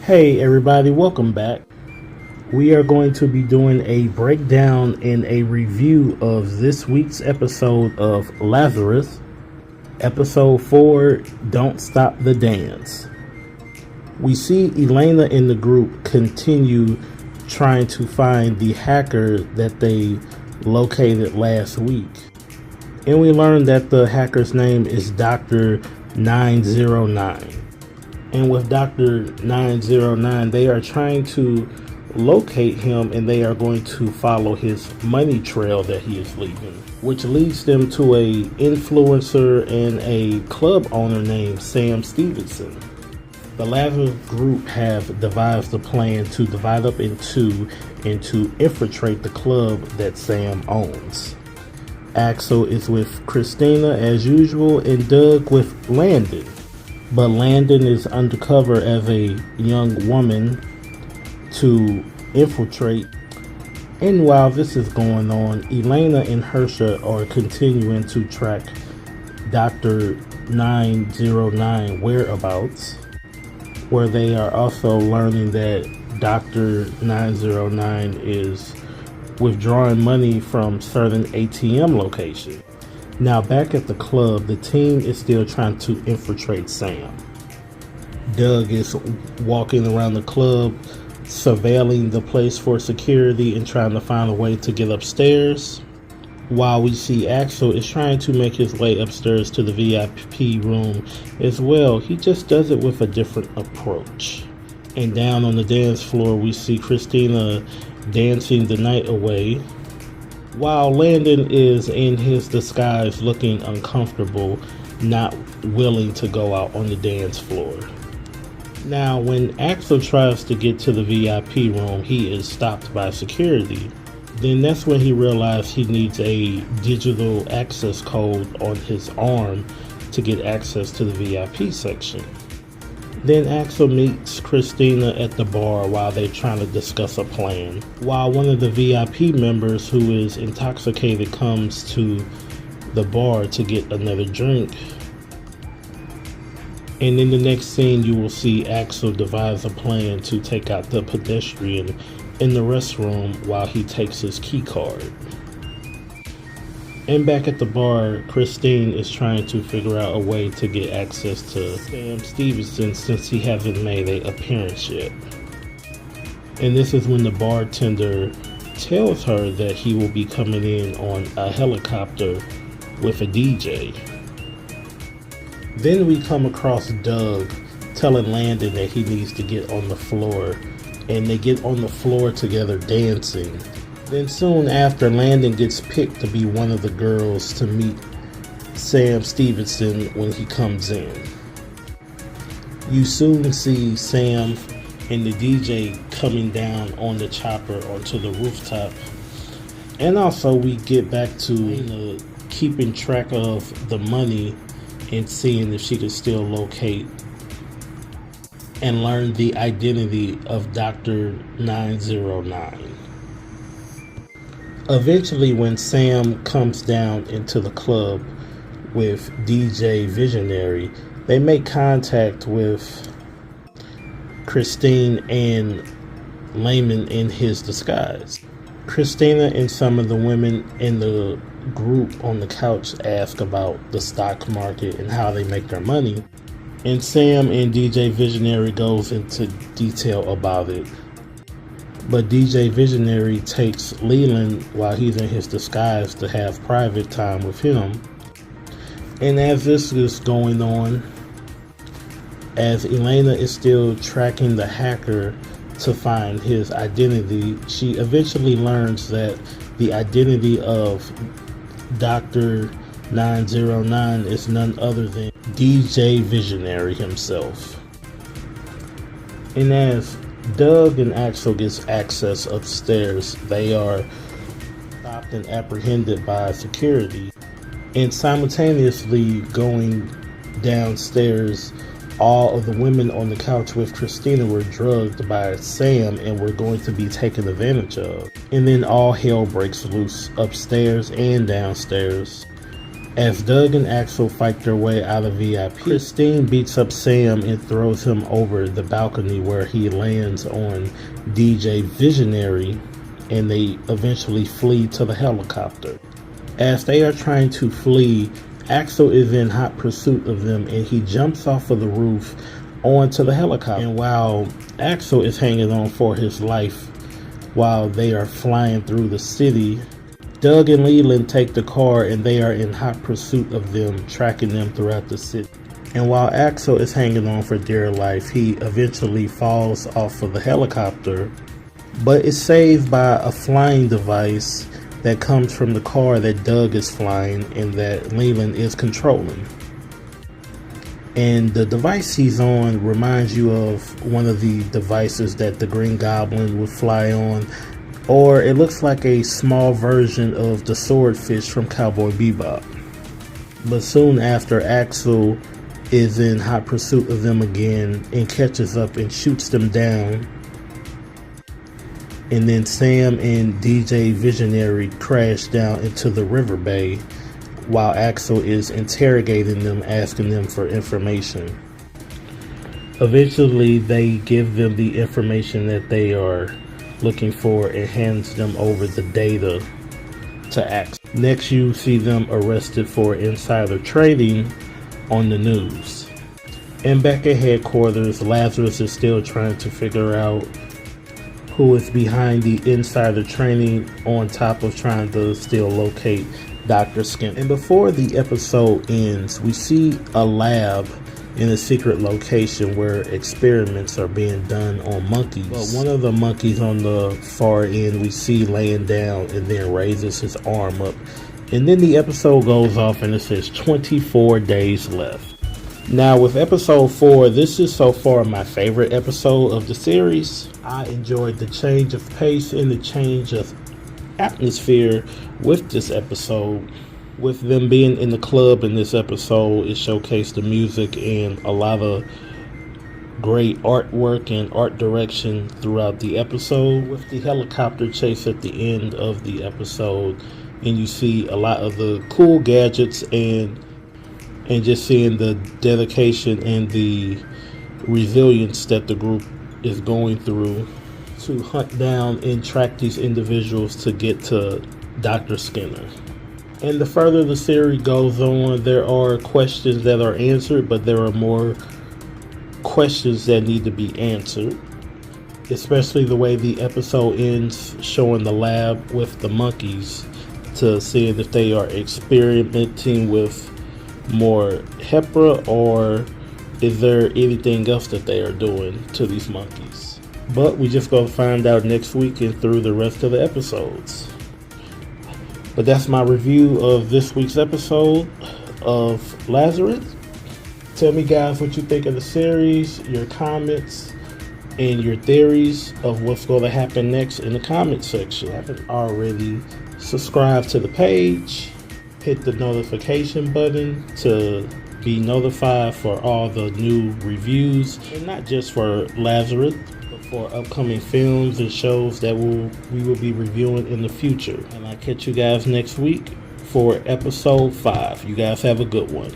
Hey everybody, welcome back. We are going to be doing a breakdown and a review of this week's episode of Lazarus, episode 4, Don't Stop the Dance. We see Elena in the group continue trying to find the hacker that they located last week. And we learn that the hacker's name is Dr. 909. And with Dr. 909, they are trying to locate him and they are going to follow his money trail that he is leaving, which leads them to a influencer and a club owner named Sam Stevenson. The Lazarus group have devised a plan to divide up in two and to infiltrate the club that Sam owns. Axel is with Christina as usual and Doug with Landon. But Landon is undercover as a young woman to infiltrate. And while this is going on, Elena and Hersha are continuing to track Dr. 909 whereabouts, where they are also learning that Dr. 909 is withdrawing money from certain ATM locations. Now back at the club, the team is still trying to infiltrate Sam. Doug is walking around the club, surveilling the place for security and trying to find a way to get upstairs. While we see Axel is trying to make his way upstairs to the VIP room as well. He just does it with a different approach. And down on the dance floor, we see Christina dancing the night away, while Landon is in his disguise looking uncomfortable, not willing to go out on the dance floor. Now, when Axel tries to get to the VIP room, he is stopped by security. Then that's when he realizes he needs a digital access code on his arm to get access to the VIP section. Then Axel meets Christina at the bar while they're trying to discuss a plan. While one of the VIP members who is intoxicated comes to the bar to get another drink. And in the next scene, you will see Axel devise a plan to take out the pedestrian in the restroom while he takes his key card. And back at the bar, Christine is trying to figure out a way to get access to Sam Stevenson since he hasn't made an appearance yet. And this is when the bartender tells her that he will be coming in on a helicopter with a DJ. Then we come across Doug telling Landon that he needs to get on the floor, and they get on the floor together dancing. Then soon after, Landon gets picked to be one of the girls to meet Sam Stevenson when he comes in. You soon see Sam and the DJ coming down on the chopper onto the rooftop. And also we get back to keeping track of the money and seeing if she could still locate and learn the identity of Dr. 909. Eventually, when Sam comes down into the club with DJ Visionary, they make contact with Christine and Layman in his disguise. Christina and some of the women in the group on the couch ask about the stock market and how they make their money. And Sam and DJ Visionary goes into detail about it. But DJ Visionary takes Leland while he's in his disguise to have private time with him. And as this is going on, as Elena is still tracking the hacker to find his identity, she eventually learns that the identity of Dr. 909 is none other than DJ Visionary himself. And as Doug and Axel gets access upstairs, they are stopped and apprehended by security. And simultaneously going downstairs, all of the women on the couch with Christina were drugged by Sam and were going to be taken advantage of. And then all hell breaks loose upstairs and downstairs As Doug and Axel fight their way out of VIP, Christine beats up Sam and throws him over the balcony where he lands on DJ Visionary, and they eventually flee to the helicopter. As they are trying to flee, Axel is in hot pursuit of them, and he jumps off of the roof onto the helicopter. And while Axel is hanging on for his life while they are flying through the city, Doug and Leland take the car, and they are in hot pursuit of them, tracking them throughout the city. And while Axel is hanging on for dear life, he eventually falls off of the helicopter, but is saved by a flying device that comes from the car that Doug is flying and that Leland is controlling. And the device he's on reminds you of one of the devices that the Green Goblin would fly on, or it looks like a small version of the swordfish from Cowboy Bebop. But soon after, Axel is in hot pursuit of them again and catches up and shoots them down. And then Sam and DJ Visionary crash down into the river bay while Axel is interrogating them, asking them for information. Eventually, they give them the information that they are looking for and hands them over the data to Axel. Next, you see them arrested for insider trading on the news. And back at headquarters, Lazarus is still trying to figure out who is behind the insider trading, on top of trying to still locate Dr. Skinner. And before the episode ends, we see a lab in a secret location where experiments are being done on monkeys. But one of the monkeys on the far end we see laying down and then raises his arm up. And then the episode goes off and it says 24 days left. Now with episode 4, this is so far my favorite episode of the series. I enjoyed the change of pace and the change of atmosphere with this episode. With them being in the club in this episode, it showcased the music and a lot of great artwork and art direction throughout the episode. With the helicopter chase at the end of the episode, and you see a lot of the cool gadgets and just seeing the dedication and the resilience that the group is going through to hunt down and track these individuals to get to Dr. Skinner. And the further the series goes on, there are questions that are answered, but there are more questions that need to be answered. Especially the way the episode ends, showing the lab with the monkeys to seeing if they are experimenting with more Hepra, or is there anything else that they are doing to these monkeys. But we just gonna find out next week and through the rest of the episodes. But that's my review of this week's episode of Lazarus. Tell me, guys, what you think of the series, your comments, and your theories of what's going to happen next in the comment section. If you haven't already, subscribe to the page, hit the notification button to be notified for all the new reviews, and not just for Lazarus, for upcoming films and shows that we will be reviewing in the future. And I'll catch you guys next week for episode 5. You guys have a good one.